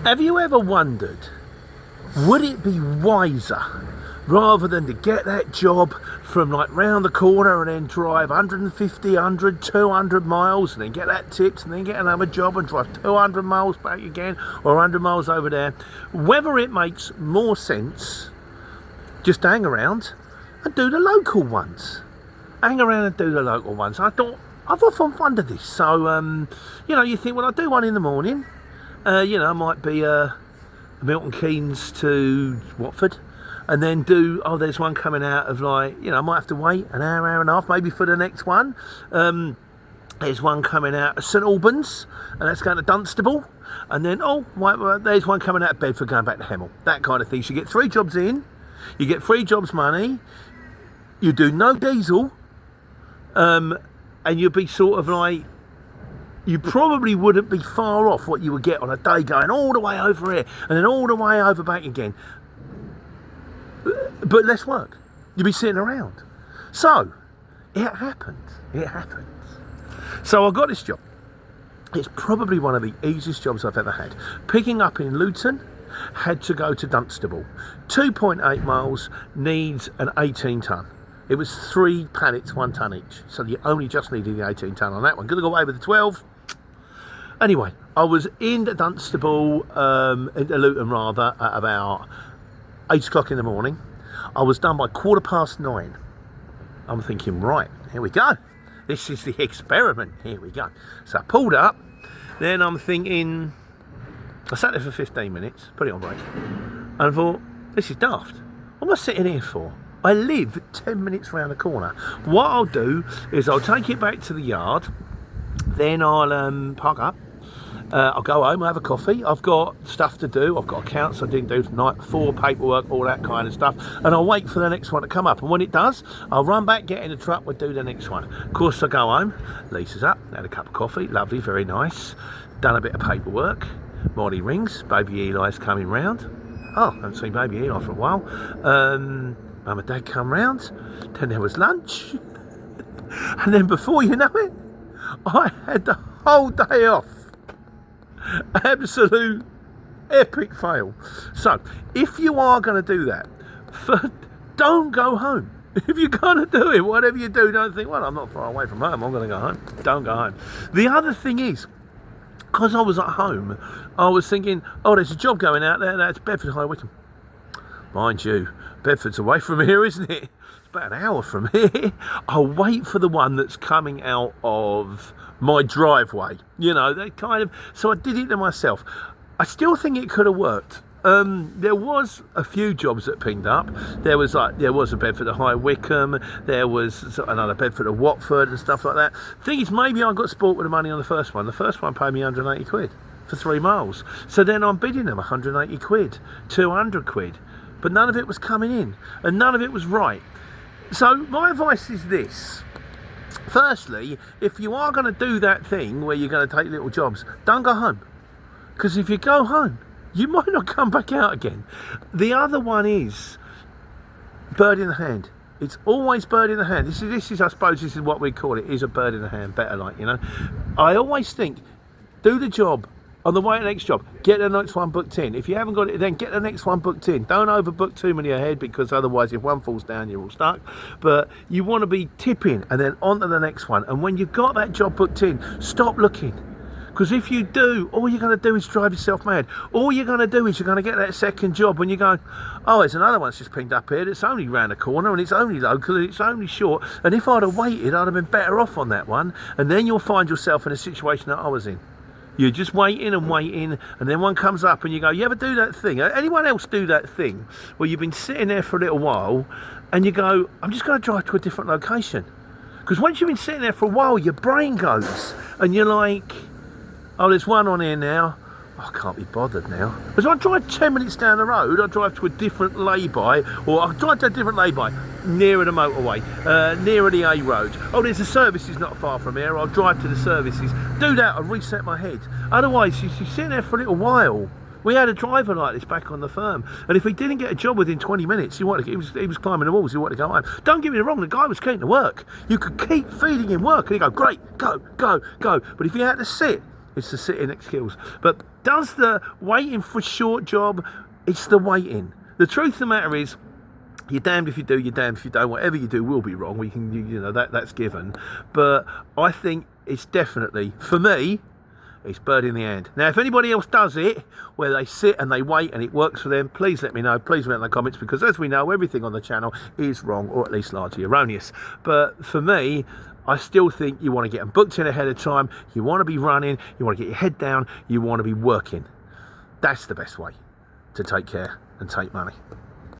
Have you ever wondered, would it be wiser, rather than to get that job from like round the corner and then drive 150, 100, 200 miles and then get that tipped and then get another job and drive 200 miles back again or 100 miles over there, whether it makes more sense just to hang around and do the local ones. Hang around and do the local ones. I've often wondered this. So, you think, well, I'll do one in the morning. It might be Milton Keynes to Watford. And then there's one coming out of I might have to wait an hour and a half maybe for the next one. There's one coming out of St Albans, and that's going to Dunstable. And then, there's one coming out of Bedford going back to Hemel. That kind of thing. So you get 3 jobs in, you get 3 jobs money, you do no diesel, and you'd be sort of like, you probably wouldn't be far off what you would get on a day going all the way over here and then all the way over back again. But less work. You'd be sitting around. So, it happens. So I got this job. It's probably one of the easiest jobs I've ever had. Picking up in Luton, had to go to Dunstable. 2.8 miles, needs an 18 tonne. It was 3 pallets, 1 tonne each. So you only just needed the 18 tonne on that one. Gonna go over the 12. Anyway, I was in Dunstable, into Luton rather, at about 8 o'clock in the morning. I was done by 9:15. I'm thinking, right, here we go. This is the experiment. Here we go. So I pulled up. Then I'm thinking, I sat there for 15 minutes, put it on break, and I thought, this is daft. What am I sitting here for? I live 10 minutes round the corner. What I'll do is I'll take it back to the yard, then I'll park up. I'll go home, I'll have a coffee. I've got stuff to do. I've got accounts I didn't do the night before, paperwork, all that kind of stuff. And I'll wait for the next one to come up. And when it does, I'll run back, get in the truck, we'll do the next one. Of course, I go home. Lisa's up, had a cup of coffee. Lovely, very nice. Done a bit of paperwork. Morning rings. Baby Eli's coming round. Oh, haven't seen baby Eli for a while. Mum and Dad come round. Then there was lunch. And then before you know it, I had the whole day off. Absolute epic fail. So if you are going to do that, don't go home. If you're going to do it, whatever you do, don't think, well, I'm not far away from home, I'm going to go home. Don't go home. The other thing is, because I was at home, I was thinking, there's a job going out there, that's Bedford High Wycombe. Mind you, Bedford's away from here, isn't it? It's about an hour from here. I'll wait for the one that's coming out of my driveway. They kind of, so I did it to myself. I still think it could have worked. There was a few jobs that pinged up. There was a Bedford at High Wycombe, there was another Bedford at Watford and stuff like that. Thing is, maybe I got sport with the money on the first one. The first one paid me 180 quid for 3 miles. So then I'm bidding them 180 quid, 200 quid. But none of it was coming in and none of it was right. So my advice is this. Firstly, if you are going to do that thing where you're going to take little jobs, don't go home. Because if you go home, you might not come back out again. The other one is bird in the hand. It's always bird in the hand. This is, I suppose, this is what we call it, is a bird in the hand, better like, I always think, do the job. On the way to the next job, get the next one booked in. If you haven't got it, then get the next one booked in. Don't overbook too many ahead, because otherwise if one falls down, you're all stuck. But you want to be tipping and then on to the next one. And when you've got that job booked in, stop looking. Because if you do, all you're going to do is drive yourself mad. All you're going to do is you're going to get that second job when you go, there's another one that's just pinged up here. It's only round the corner and it's only local and it's only short. And if I'd have waited, I'd have been better off on that one. And then you'll find yourself in a situation that I was in. You're just waiting, and then one comes up and you go, you ever do that thing? Anyone else do that thing where you've been sitting there for a little while and you go, I'm just going to drive to a different location? Because once you've been sitting there for a while, your brain goes and you're like, there's one on here now. I can't be bothered now. Because I drive 10 minutes down the road, I drive to a different lay-by, or I drive to a different lay-by, nearer the motorway, nearer the A road. There's a services not far from here, I'll drive to the services. Do that, I'll reset my head. Otherwise, you're sitting there for a little while. We had a driver like this back on the firm, and if he didn't get a job within 20 minutes, he was climbing the walls, he wanted to go home. Don't get me wrong, the guy was keen to work. You could keep feeding him work, and he'd go, great, go. But if he had to sit It's the sitting that kills. But does the waiting for a short job? It's the waiting. The truth of the matter is, you're damned if you do, you're damned if you don't. Whatever you do will be wrong. We can, you know, that's given. But I think it's definitely, for me, it's bird in the hand. Now, if anybody else does it, where they sit and they wait and it works for them, please let me know. Please write in the comments, because as we know, everything on the channel is wrong, or at least largely erroneous. But for me, I still think you want to get them booked in ahead of time. You want to be running. You want to get your head down. You want to be working. That's the best way to take care and take money.